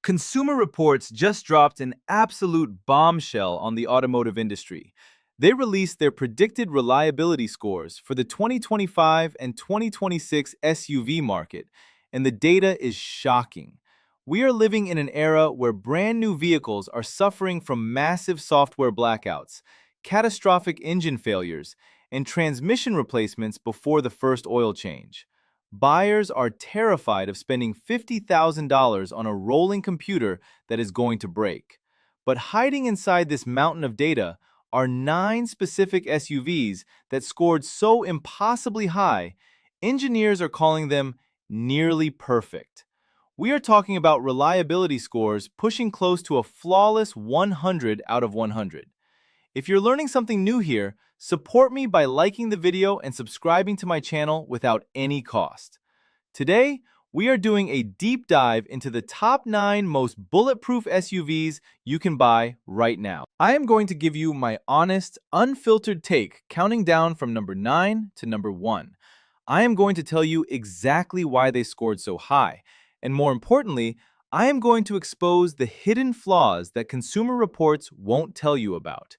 Consumer Reports just dropped an absolute bombshell on the automotive industry. They released their predicted reliability scores for the 2025 and 2026 SUV market, and the data is shocking. We are living in an era where brand new vehicles are suffering from massive software blackouts, catastrophic engine failures, and transmission replacements before the first oil change. Buyers are terrified of spending $50,000 on a rolling computer that is going to break. But hiding inside this mountain of data are 9 specific SUVs that scored so impossibly high, engineers are calling them nearly perfect. We are talking about reliability scores pushing close to a flawless 100 out of 100. If you're learning something new here, support me by liking the video and subscribing to my channel without any cost. Today, we are doing a deep dive into the top 9 most bulletproof SUVs you can buy right now. I am going to give you my honest, unfiltered take, counting down from number 9 to number 1. I am going to tell you exactly why they scored so high, and more importantly, I am going to expose the hidden flaws that Consumer Reports won't tell you about.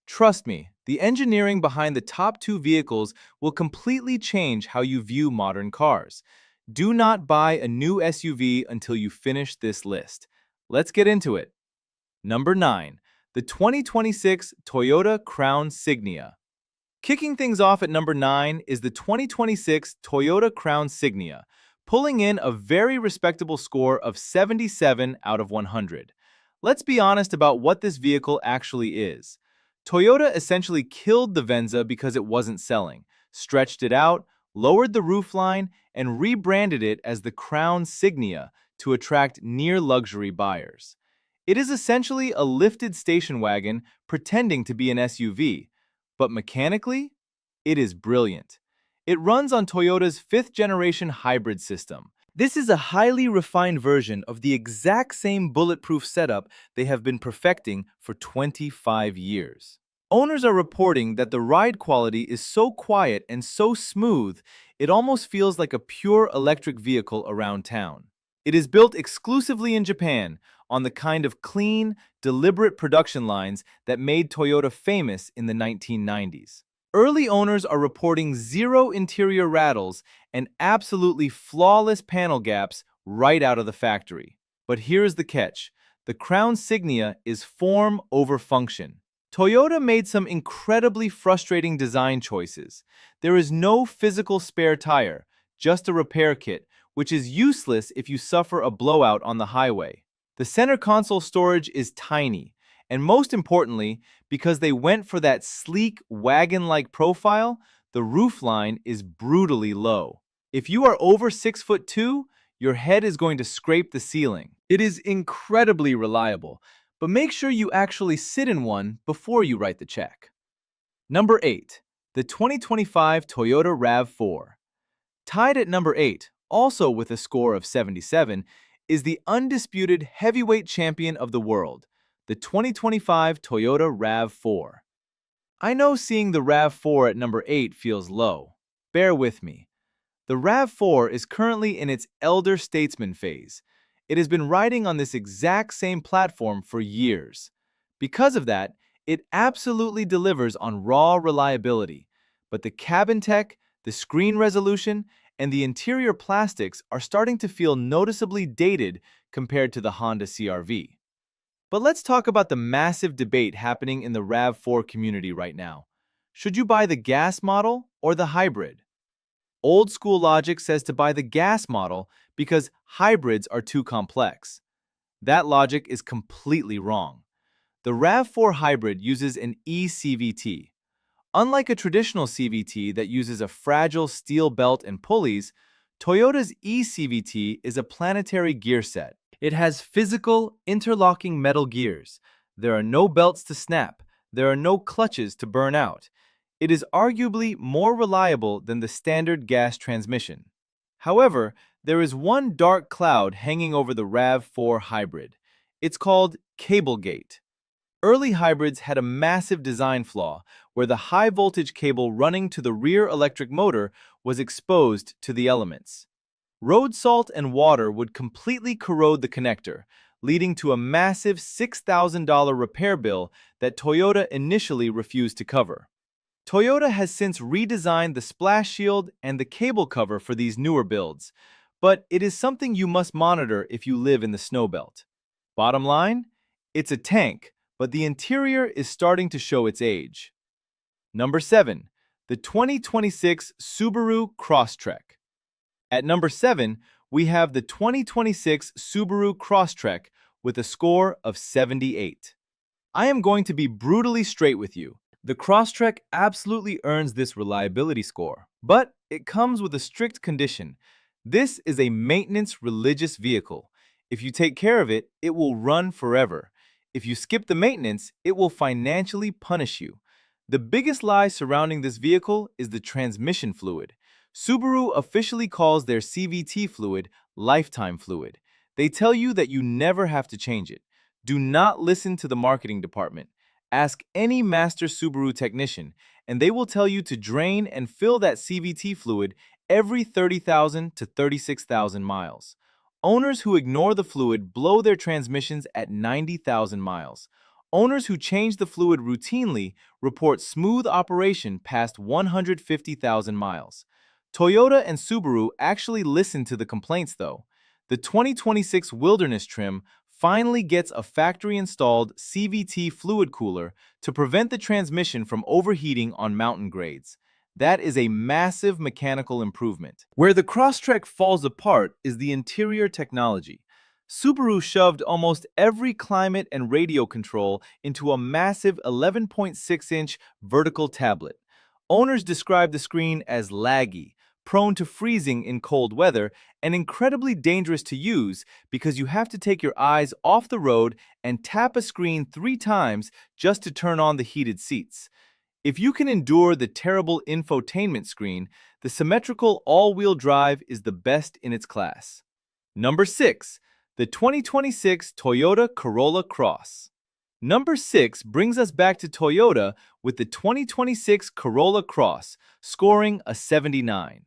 Trust me, the engineering behind the top 2 vehicles will completely change how you view modern cars. Do not buy a new SUV until you finish this list. Let's get into it. Number 9. The 2026 Toyota Crown Signia. Kicking things off at number 9 is the 2026 Toyota Crown Signia, pulling in a very respectable score of 77 out of 100. Let's be honest about what this vehicle actually is. Toyota essentially killed the Venza because it wasn't selling, stretched it out, lowered the roofline, and rebranded it as the Crown Signia to attract near-luxury buyers. It is essentially a lifted station wagon pretending to be an SUV, but mechanically, it is brilliant. It runs on Toyota's 5th-generation hybrid system. This is a highly refined version of the exact same bulletproof setup they have been perfecting for 25 years. Owners are reporting that the ride quality is so quiet and so smooth, it almost feels like a pure electric vehicle around town. It is built exclusively in Japan, on the kind of clean, deliberate production lines that made Toyota famous in the 1990s. Early owners are reporting zero interior rattles and absolutely flawless panel gaps right out of the factory. But here's the catch. The Crown Signia is form over function. Toyota made some incredibly frustrating design choices. There is no physical spare tire, just a repair kit, which is useless if you suffer a blowout on the highway. The center console storage is tiny, and most importantly, because they went for that sleek, wagon-like profile, the roofline is brutally low. If you are over 6'2", your head is going to scrape the ceiling. It is incredibly reliable, but make sure you actually sit in one before you write the check. Number 8. The 2025 Toyota RAV4. Tied at number 8, also with a score of 77, is the undisputed heavyweight champion of the world, the 2025 Toyota RAV4. I know seeing the RAV4 at number 8 feels low. Bear with me. The RAV4 is currently in its elder statesman phase. It has been riding on this exact same platform for years. Because of that, it absolutely delivers on raw reliability. But the cabin tech, the screen resolution, and the interior plastics are starting to feel noticeably dated compared to the Honda CR-V. But let's talk about the massive debate happening in the RAV4 community right now. Should you buy the gas model or the hybrid? Old school logic says to buy the gas model because hybrids are too complex. That logic is completely wrong. The RAV4 hybrid uses an eCVT. Unlike a traditional CVT that uses a fragile steel belt and pulleys, Toyota's eCVT is a planetary gear set. It has physical, interlocking metal gears. There are no belts to snap. There are no clutches to burn out. It is arguably more reliable than the standard gas transmission. However, there is one dark cloud hanging over the RAV4 hybrid. It's called cablegate. Early hybrids had a massive design flaw where the high-voltage cable running to the rear electric motor was exposed to the elements. Road salt and water would completely corrode the connector, leading to a massive $6,000 repair bill that Toyota initially refused to cover. Toyota has since redesigned the splash shield and the cable cover for these newer builds, but it is something you must monitor if you live in the snow belt. Bottom line, it's a tank, but the interior is starting to show its age. Number 7. The 2026 Subaru Crosstrek. At number 7, we have the 2026 Subaru Crosstrek with a score of 78. I am going to be brutally straight with you. The Crosstrek absolutely earns this reliability score, but it comes with a strict condition. This is a maintenance religious vehicle. If you take care of it, it will run forever. If you skip the maintenance, it will financially punish you. The biggest lie surrounding this vehicle is the transmission fluid. Subaru officially calls their CVT fluid lifetime fluid. They tell you that you never have to change it. Do not listen to the marketing department. Ask any master Subaru technician, and they will tell you to drain and fill that CVT fluid every 30,000 to 36,000 miles. Owners who ignore the fluid blow their transmissions at 90,000 miles. Owners who change the fluid routinely report smooth operation past 150,000 miles. Toyota and Subaru actually listen to the complaints, though. The 2026 Wilderness trim finally gets a factory-installed CVT fluid cooler to prevent the transmission from overheating on mountain grades. That is a massive mechanical improvement. Where the Crosstrek falls apart is the interior technology. Subaru shoved almost every climate and radio control into a massive 11.6-inch vertical tablet. Owners describe the screen as laggy, prone to freezing in cold weather, and incredibly dangerous to use because you have to take your eyes off the road and tap a screen 3 times just to turn on the heated seats. If you can endure the terrible infotainment screen, the symmetrical all-wheel drive is the best in its class. Number 6. The 2026 Toyota Corolla Cross. Number 6 brings us back to Toyota with the 2026 Corolla Cross, scoring a 79.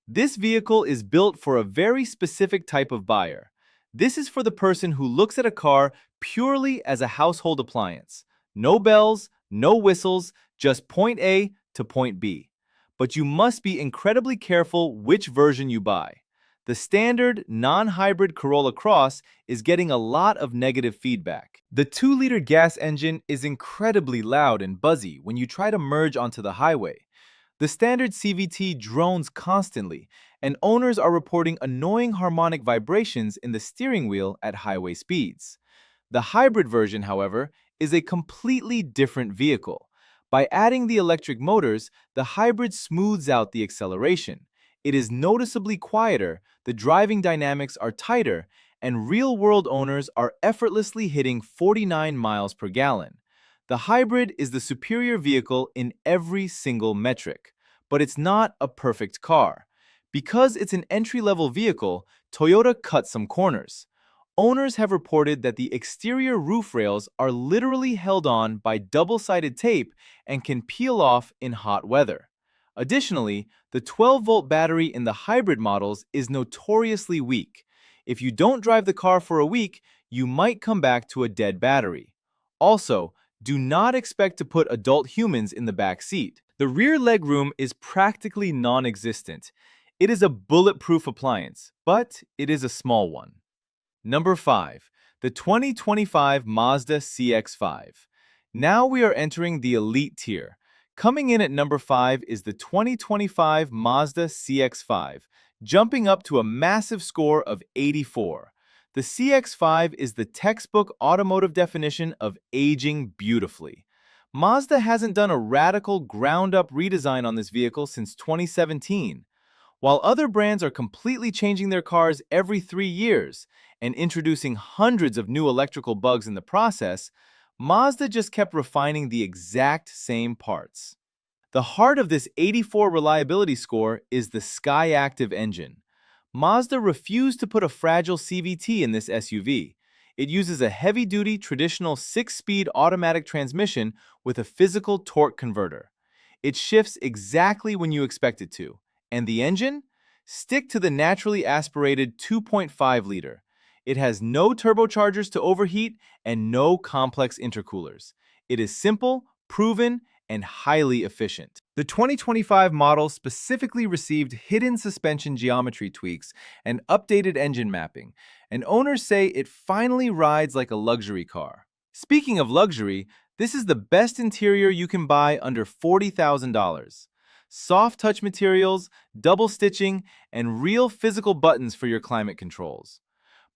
This vehicle is built for a very specific type of buyer. This is for the person who looks at a car purely as a household appliance. No bells, no whistles, just point A to point B. But you must be incredibly careful which version you buy. The standard, non-hybrid Corolla Cross is getting a lot of negative feedback. The 2-liter gas engine is incredibly loud and buzzy when you try to merge onto the highway. The standard CVT drones constantly, and owners are reporting annoying harmonic vibrations in the steering wheel at highway speeds. The hybrid version, however, is a completely different vehicle. By adding the electric motors, the hybrid smooths out the acceleration. It is noticeably quieter, the driving dynamics are tighter, and real-world owners are effortlessly hitting 49 miles per gallon. The hybrid is the superior vehicle in every single metric, but it's not a perfect car. Because it's an entry-level vehicle, Toyota cut some corners. Owners have reported that the exterior roof rails are literally held on by double-sided tape and can peel off in hot weather. Additionally, the 12-volt battery in the hybrid models is notoriously weak. If you don't drive the car for a week, you might come back to a dead battery. Also, do not expect to put adult humans in the back seat. The rear legroom is practically non-existent. It is a bulletproof appliance, but it is a small one. Number 5. The 2025 Mazda CX-5. Now we are entering the elite tier. Coming in at number 5 is the 2025 Mazda CX-5, jumping up to a massive score of 84. The CX-5 is the textbook automotive definition of aging beautifully. Mazda hasn't done a radical ground-up redesign on this vehicle since 2017. While other brands are completely changing their cars every 3 years and introducing hundreds of new electrical bugs in the process, Mazda just kept refining the exact same parts. The heart of this 84 reliability score is the Skyactiv engine. Mazda refused to put a fragile CVT in this SUV. It uses a heavy-duty traditional 6-speed automatic transmission with a physical torque converter. It shifts exactly when you expect it to. And the engine? Stick to the naturally aspirated 2.5-liter. It has no turbochargers to overheat and no complex intercoolers. It is simple, proven, and highly efficient. The 2025 model specifically received hidden suspension geometry tweaks and updated engine mapping, and owners say it finally rides like a luxury car. Speaking of luxury, this is the best interior you can buy under $40,000. Soft touch materials, double stitching, and real physical buttons for your climate controls.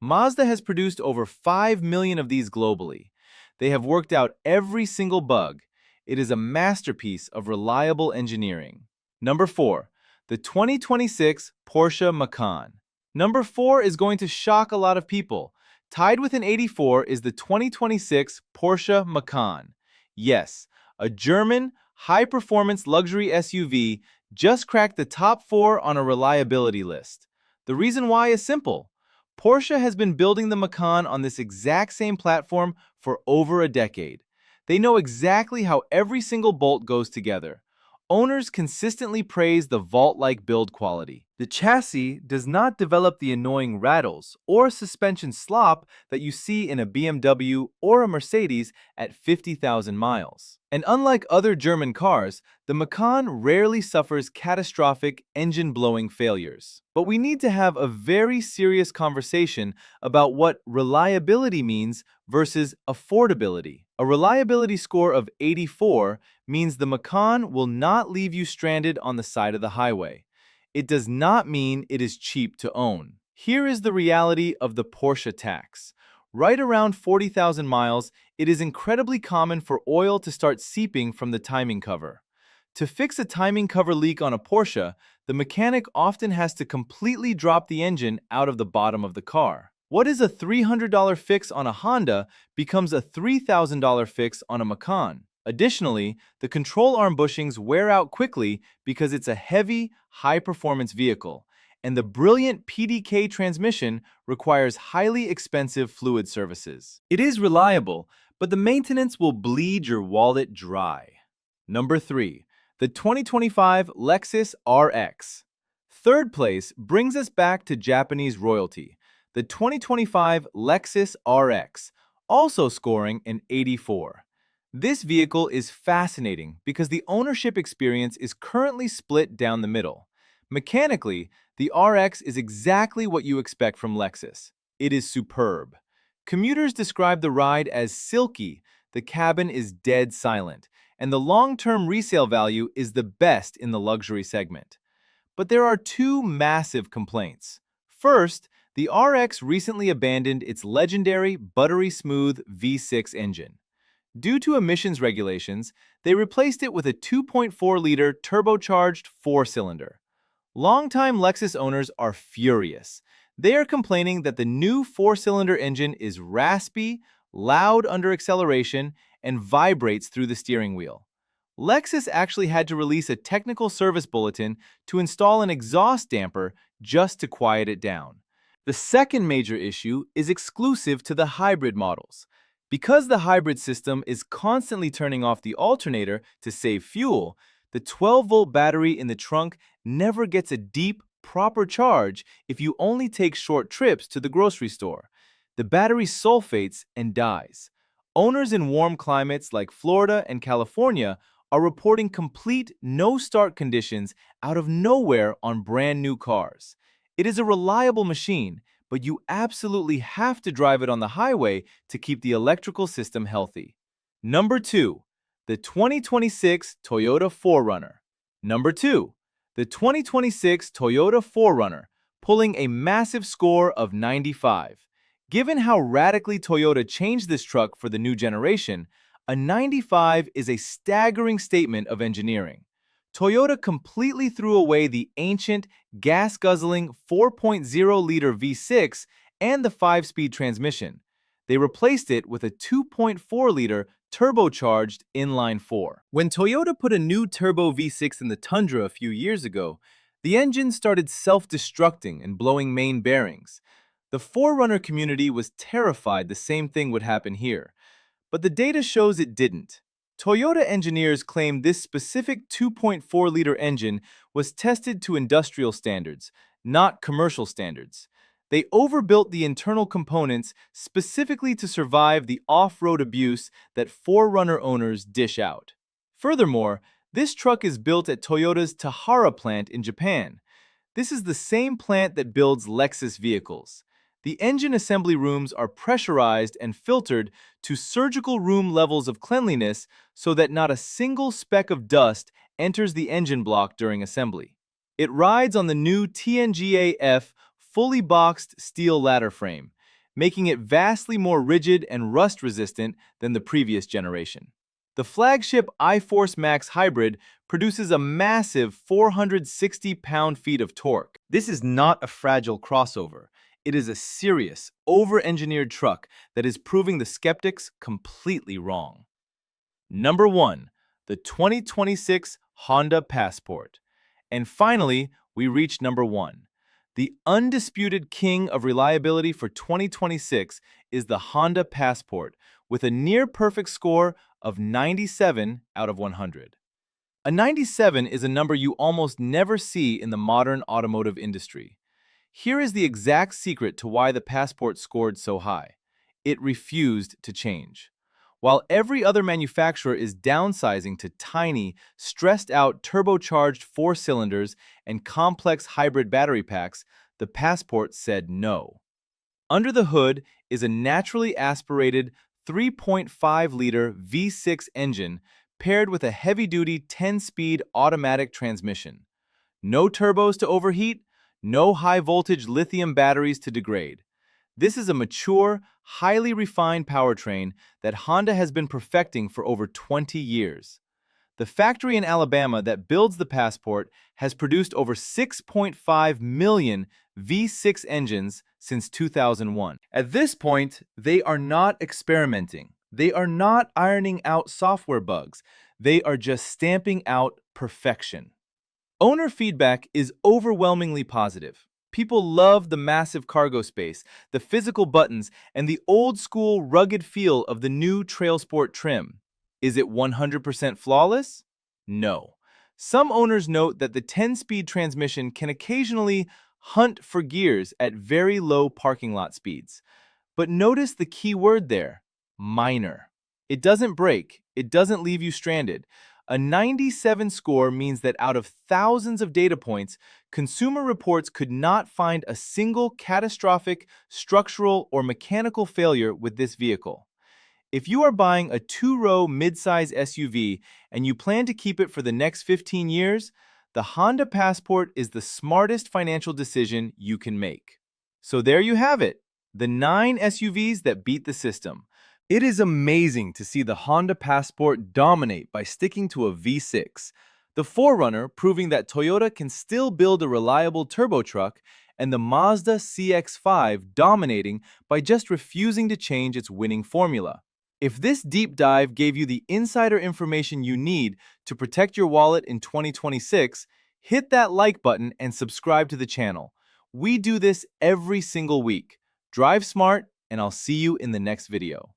Mazda has produced over 5 million of these globally. They have worked out every single bug. It is a masterpiece of reliable engineering. Number 4. The 2026 Porsche Macan. Number 4 is going to shock a lot of people. Tied with an 84 is the 2026 Porsche Macan. Yes, a German, high-performance luxury SUV just cracked the top 4 on a reliability list. The reason why is simple. Porsche has been building the Macan on this exact same platform for over a decade. They know exactly how every single bolt goes together. Owners consistently praise the vault-like build quality. The chassis does not develop the annoying rattles or suspension slop that you see in a BMW or a Mercedes at 50,000 miles. And unlike other German cars, the Macan rarely suffers catastrophic engine-blowing failures. But we need to have a very serious conversation about what reliability means versus affordability. A reliability score of 84 means the Macan will not leave you stranded on the side of the highway. It does not mean it is cheap to own. Here is the reality of the Porsche tax. Right around 40,000 miles, it is incredibly common for oil to start seeping from the timing cover. To fix a timing cover leak on a Porsche, the mechanic often has to completely drop the engine out of the bottom of the car. What is a $300 fix on a Honda becomes a $3,000 fix on a Macan. Additionally, the control arm bushings wear out quickly because it's a heavy, high-performance vehicle, and the brilliant PDK transmission requires highly expensive fluid services. It is reliable, but the maintenance will bleed your wallet dry. Number 3. The 2025 Lexus RX. Third place brings us back to Japanese royalty. The 2025 Lexus RX, also scoring an 84. This vehicle is fascinating because the ownership experience is currently split down the middle. Mechanically, the RX is exactly what you expect from Lexus. It is superb. Commuters describe the ride as silky, the cabin is dead silent, and the long-term resale value is the best in the luxury segment. But there are two massive complaints. First, the RX recently abandoned its legendary buttery-smooth V6 engine. Due to emissions regulations, they replaced it with a 2.4-liter turbocharged four-cylinder. Longtime Lexus owners are furious. They are complaining that the new four-cylinder engine is raspy, loud under acceleration, and vibrates through the steering wheel. Lexus actually had to release a technical service bulletin to install an exhaust damper just to quiet it down. The second major issue is exclusive to the hybrid models. Because the hybrid system is constantly turning off the alternator to save fuel, the 12-volt battery in the trunk never gets a deep, proper charge if you only take short trips to the grocery store. The battery sulfates and dies. Owners in warm climates like Florida and California are reporting complete no-start conditions out of nowhere on brand new cars. It is a reliable machine, but you absolutely have to drive it on the highway to keep the electrical system healthy. Number 2. The 2026 Toyota 4Runner. Number 2. The 2026 Toyota 4Runner, pulling a massive score of 95. Given how radically Toyota changed this truck for the new generation, a 95 is a staggering statement of engineering. Toyota completely threw away the ancient, gas-guzzling 4.0-liter V6 and the 5-speed transmission. They replaced it with a 2.4-liter turbocharged inline-4. When Toyota put a new turbo V6 in the Tundra a few years ago, the engine started self-destructing and blowing main bearings. The 4Runner community was terrified the same thing would happen here, but the data shows it didn't. Toyota engineers claim this specific 2.4-liter engine was tested to industrial standards, not commercial standards. They overbuilt the internal components specifically to survive the off-road abuse that 4Runner owners dish out. Furthermore, this truck is built at Toyota's Tahara plant in Japan. This is the same plant that builds Lexus vehicles. The engine assembly rooms are pressurized and filtered to surgical room levels of cleanliness so that not a single speck of dust enters the engine block during assembly. It rides on the new TNGA-F fully boxed steel ladder frame, making it vastly more rigid and rust-resistant than the previous generation. The flagship iForce Max Hybrid produces a massive 460 pound-feet of torque. This is not a fragile crossover. It is a serious, over-engineered truck that is proving the skeptics completely wrong. Number 1. The 2026 Honda Passport. And finally, we reach number 1. The undisputed king of reliability for 2026 is the Honda Passport, with a near-perfect score of 97 out of 100. A 97 is a number you almost never see in the modern automotive industry. Here is the exact secret to why the Passport scored so high. It refused to change. While every other manufacturer is downsizing to tiny, stressed-out turbocharged 4 cylinders and complex hybrid battery packs, the Passport said no. Under the hood is a naturally aspirated 3.5-liter V6 engine paired with a heavy-duty 10-speed automatic transmission. No turbos to overheat, no high-voltage lithium batteries to degrade. This is a mature, highly refined powertrain that Honda has been perfecting for over 20 years. The factory in Alabama that builds the Passport has produced over 6.5 million V6 engines since 2001. At this point, they are not experimenting. They are not ironing out software bugs. They are just stamping out perfection. Owner feedback is overwhelmingly positive. People love the massive cargo space, the physical buttons, and the old-school, rugged feel of the new TrailSport trim. Is it 100% flawless? No. Some owners note that the 10-speed transmission can occasionally hunt for gears at very low parking lot speeds. But notice the key word there, minor. It doesn't break. It doesn't leave you stranded. A 97 score means that out of thousands of data points, Consumer Reports could not find a single catastrophic structural or mechanical failure with this vehicle. If you are buying a 2-row midsize SUV and you plan to keep it for the next 15 years, the Honda Passport is the smartest financial decision you can make. So there you have it, the 9 SUVs that beat the system. It is amazing to see the Honda Passport dominate by sticking to a V6, the 4Runner proving that Toyota can still build a reliable turbo truck, and the Mazda CX-5 dominating by just refusing to change its winning formula. If this deep dive gave you the insider information you need to protect your wallet in 2026, hit that like button and subscribe to the channel. We do this every single week. Drive smart, and I'll see you in the next video.